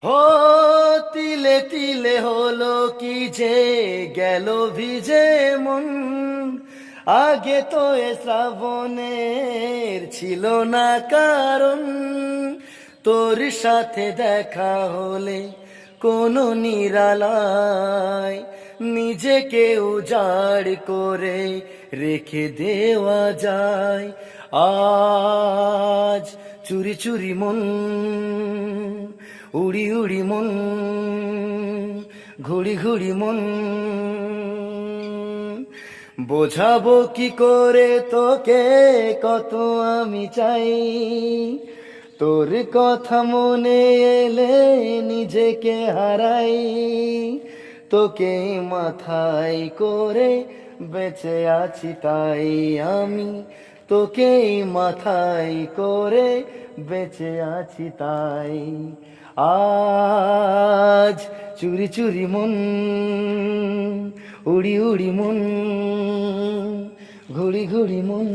হো তিলে তিলে হলো কি যে গেল ভিজে মন। আগে তো এ শ্রাবণের ছিল না কারণ, তোর সাথে দেখা হলে কোনো নিরালায় নিজেকে উজাড় করে রেখে দেওয়া যায়। আজ চুরি চুরি মন, উড়ি উড়ি মন, ঘুড়ি ঘুড়ি মন, বোঝাবো কি করে তোকে কত আমি চাই। তোর কথা মনে এলে নিজেকে হারাই, তোকে মাথায় করে বেঁচে আছি তাই আমি, তোকে মাথায় করে বেঁচে আছি তাই। আজ চুরি চুরি মন, উড়ি উড়ি মন, ঘুড়ি ঘুড়ি মন।